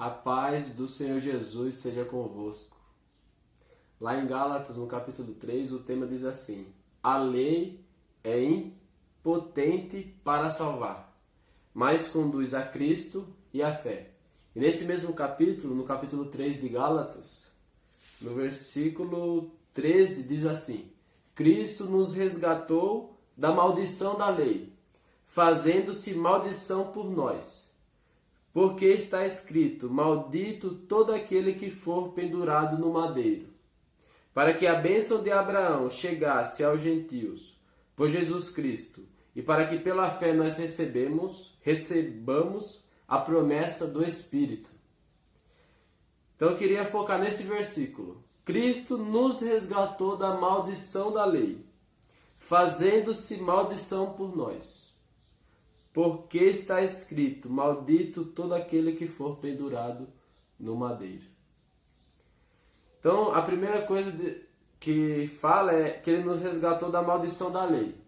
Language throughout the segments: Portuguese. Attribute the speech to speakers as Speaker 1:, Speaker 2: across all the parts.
Speaker 1: A paz do Senhor Jesus seja convosco. Lá em Gálatas, no capítulo 3, o tema diz assim: a lei é impotente para salvar, mas conduz a Cristo e à fé. E nesse mesmo capítulo, no capítulo 3 de Gálatas, no versículo 13, diz assim: Cristo nos resgatou da maldição da lei, fazendo-se maldição por nós. Porque está escrito: maldito todo aquele que for pendurado no madeiro, para que a bênção de Abraão chegasse aos gentios, por Jesus Cristo, e para que pela fé nós recebamos a promessa do Espírito. Então eu queria focar nesse versículo. Cristo nos resgatou da maldição da lei, fazendo-se maldição por nós. Porque está escrito: maldito todo aquele que for pendurado no madeiro. Então, a primeira coisa que fala é que ele nos resgatou da maldição da lei.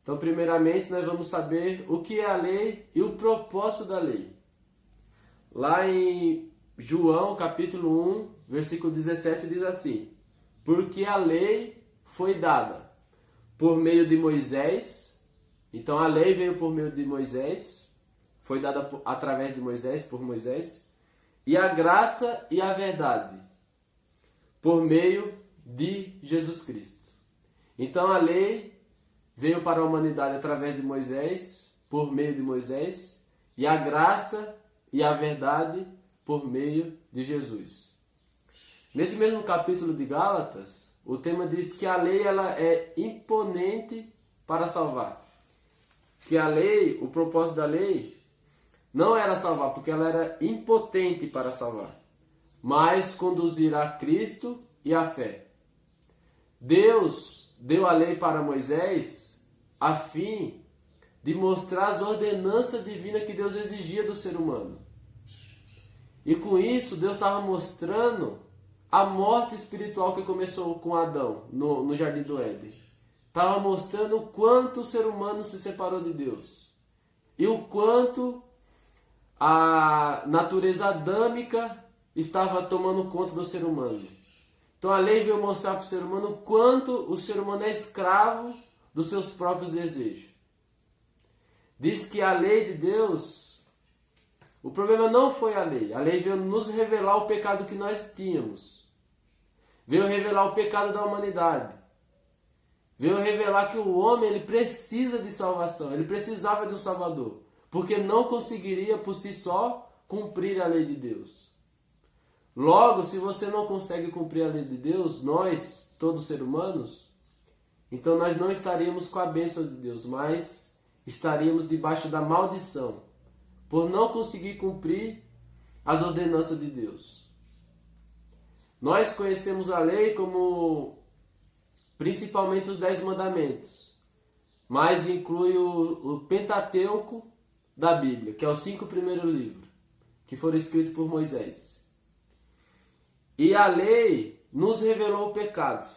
Speaker 1: Então, primeiramente, nós vamos saber o que é a lei e o propósito da lei. Lá em João, capítulo 1, versículo 17, diz assim: porque a lei foi dada por meio de Moisés. Então a lei veio por meio de Moisés, foi dada através de Moisés, por Moisés, e a graça e a verdade por meio de Jesus Cristo. Então a lei veio para a humanidade através de Moisés, por meio de Moisés, e a graça e a verdade por meio de Jesus. Nesse mesmo capítulo de Gálatas, o tema diz que a lei ela é imponente para salvar. Que a lei, o propósito da lei, não era salvar, porque ela era impotente para salvar, mas conduzir a Cristo e a fé. Deus deu a lei para Moisés a fim de mostrar as ordenanças divinas que Deus exigia do ser humano. E com isso, Deus estava mostrando a morte espiritual que começou com Adão no Jardim do Éden. Estava mostrando o quanto o ser humano se separou de Deus. E o quanto a natureza adâmica estava tomando conta do ser humano. Então a lei veio mostrar para o ser humano o quanto o ser humano é escravo dos seus próprios desejos. Diz que a lei de Deus, o problema não foi a lei. A lei veio nos revelar o pecado que nós tínhamos. Veio revelar o pecado da humanidade. Veio revelar que o homem ele precisa de salvação, ele precisava de um Salvador, porque não conseguiria por si só cumprir a lei de Deus. Logo, se você não consegue cumprir a lei de Deus, nós, todos seres humanos, então nós não estaríamos com a bênção de Deus, mas estaríamos debaixo da maldição, por não conseguir cumprir as ordenanças de Deus. Nós conhecemos a lei como principalmente os 10 mandamentos, mas inclui o Pentateuco da Bíblia, que é os 5 primeiros livros, que foram escritos por Moisés. E a lei nos revelou o pecado.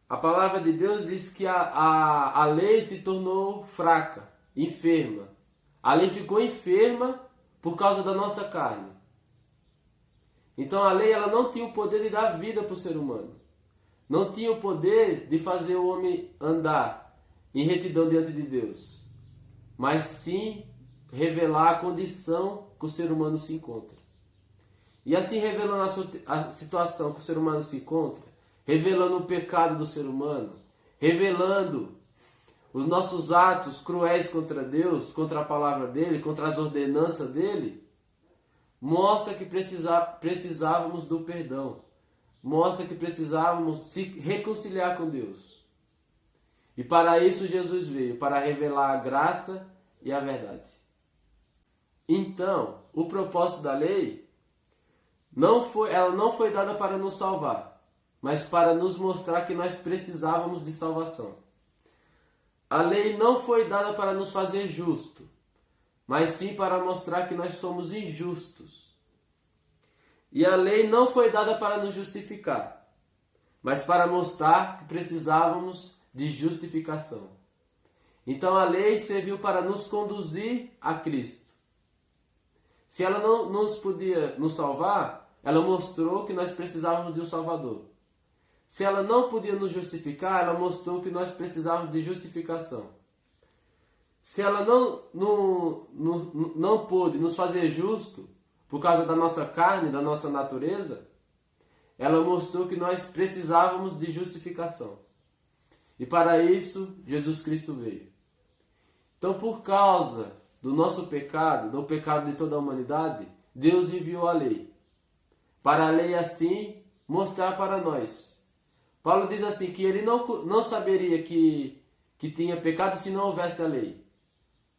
Speaker 1: A palavra de Deus diz que a lei se tornou fraca, enferma. A lei ficou enferma por causa da nossa carne. Então a lei ela não tinha o poder de dar vida para o ser humano. Não tinha o poder de fazer o homem andar em retidão diante de Deus, mas sim revelar a condição que o ser humano se encontra. E assim revelando a situação que o ser humano se encontra, revelando o pecado do ser humano, revelando os nossos atos cruéis contra Deus, contra a palavra dele, contra as ordenanças dele, mostra que precisávamos do perdão. Mostra que precisávamos se reconciliar com Deus. E para isso Jesus veio, para revelar a graça e a verdade. Então, o propósito da lei, ela não foi dada para nos salvar, mas para nos mostrar que nós precisávamos de salvação. A lei não foi dada para nos fazer justo, mas sim para mostrar que nós somos injustos. E a lei não foi dada para nos justificar, mas para mostrar que precisávamos de justificação. Então a lei serviu para nos conduzir a Cristo. Se ela não nos podia nos salvar, ela mostrou que nós precisávamos de um Salvador. Se ela não podia nos justificar, ela mostrou que nós precisávamos de justificação. Se ela não pôde nos fazer justo por causa da nossa carne, da nossa natureza, ela mostrou que nós precisávamos de justificação. E para isso, Jesus Cristo veio. Então, por causa do nosso pecado, do pecado de toda a humanidade, Deus enviou a lei. Para a lei, assim, mostrar para nós. Paulo diz assim, que ele não saberia que tinha pecado se não houvesse a lei.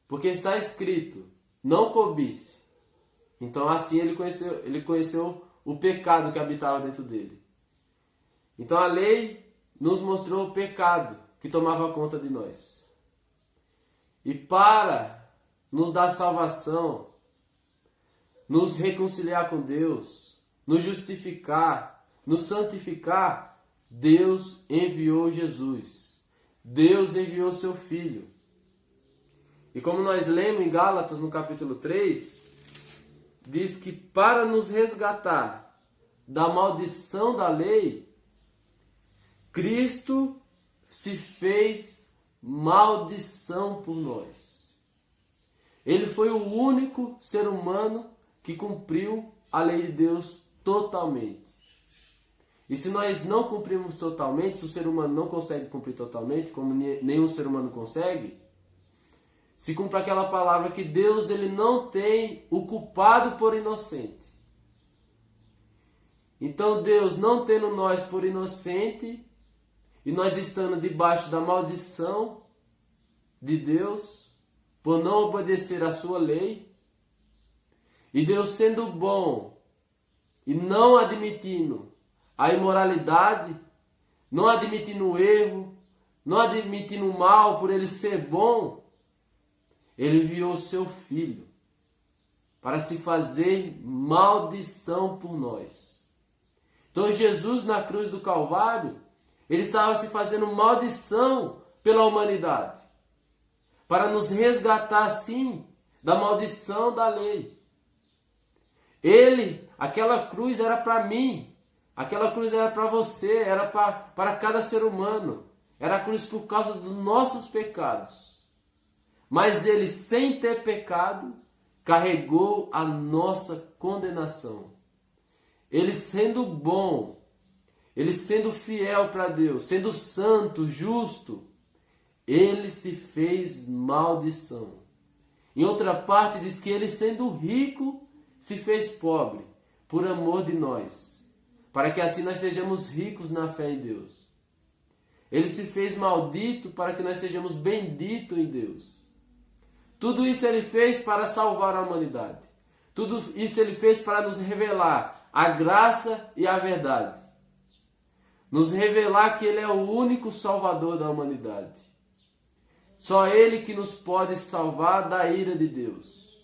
Speaker 1: Porque está escrito, não cobice. Então, assim, ele conheceu o pecado que habitava dentro dele. Então, a lei nos mostrou o pecado que tomava conta de nós. E para nos dar salvação, nos reconciliar com Deus, nos justificar, nos santificar, Deus enviou Jesus. Deus enviou seu Filho. E como nós lemos em Gálatas, no capítulo 3, diz que para nos resgatar da maldição da lei, Cristo se fez maldição por nós. Ele foi o único ser humano que cumpriu a lei de Deus totalmente. E se nós não cumprimos totalmente, se o ser humano não consegue cumprir totalmente, como nenhum ser humano consegue, se cumpre aquela palavra que Deus ele não tem o culpado por inocente. Então Deus não tendo nós por inocente, e nós estando debaixo da maldição de Deus, por não obedecer a sua lei, e Deus sendo bom e não admitindo a imoralidade, não admitindo o erro, não admitindo o mal por ele ser bom, ele enviou seu Filho para se fazer maldição por nós. Então Jesus na cruz do Calvário, ele estava se fazendo maldição pela humanidade, para nos resgatar assim da maldição da lei. Aquela cruz era para mim, aquela cruz era para você, era para cada ser humano. Era a cruz por causa dos nossos pecados. Mas ele, sem ter pecado, carregou a nossa condenação. Ele sendo bom, ele sendo fiel para Deus, sendo santo, justo, ele se fez maldição. Em outra parte diz que ele sendo rico, se fez pobre, por amor de nós, para que assim nós sejamos ricos na fé em Deus. Ele se fez maldito para que nós sejamos benditos em Deus. Tudo isso ele fez para salvar a humanidade. Tudo isso ele fez para nos revelar a graça e a verdade. Nos revelar que ele é o único salvador da humanidade. Só ele que nos pode salvar da ira de Deus.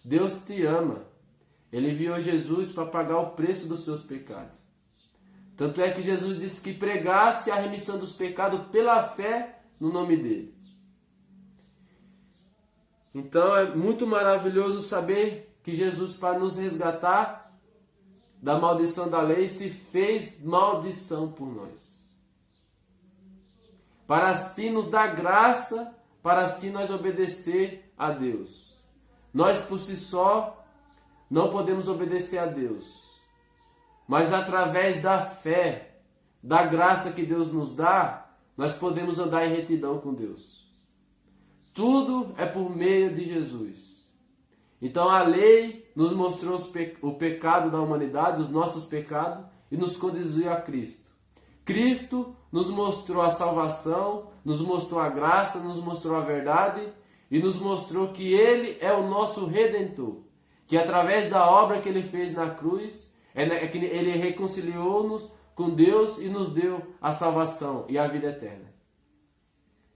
Speaker 1: Deus te ama. Ele enviou Jesus para pagar o preço dos seus pecados. Tanto é que Jesus disse que pregasse a remissão dos pecados pela fé no nome dele. Então é muito maravilhoso saber que Jesus, para nos resgatar da maldição da lei, se fez maldição por nós. Para assim nos dar graça, para assim nós obedecer a Deus. Nós por si só não podemos obedecer a Deus. Mas através da fé, da graça que Deus nos dá, nós podemos andar em retidão com Deus. Tudo é por meio de Jesus. Então a lei nos mostrou o pecado da humanidade, os nossos pecados, e nos conduziu a Cristo. Cristo nos mostrou a salvação, nos mostrou a graça, nos mostrou a verdade, e nos mostrou que Ele é o nosso Redentor. Que através da obra que Ele fez na cruz, que Ele reconciliou-nos com Deus e nos deu a salvação e a vida eterna.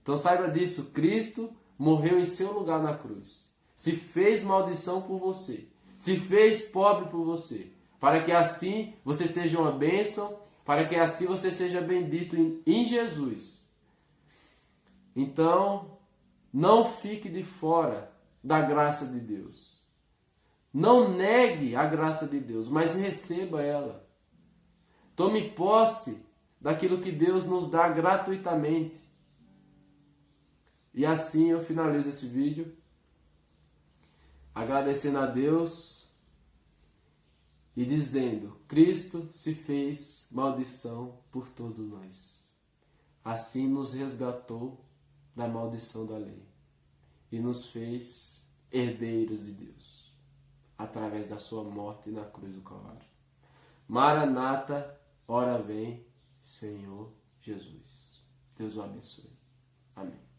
Speaker 1: Então saiba disso, Cristo morreu em seu lugar na cruz. Se fez maldição por você. Se fez pobre por você. Para que assim você seja uma bênção. Para que assim você seja bendito em Jesus. Então, não fique de fora da graça de Deus. Não negue a graça de Deus, mas receba ela. Tome posse daquilo que Deus nos dá gratuitamente. E assim eu finalizo esse vídeo, agradecendo a Deus e dizendo: Cristo se fez maldição por todos nós. Assim nos resgatou da maldição da lei e nos fez herdeiros de Deus, através da sua morte na cruz do Calvário. Maranata, ora vem, Senhor Jesus. Deus o abençoe. Amém.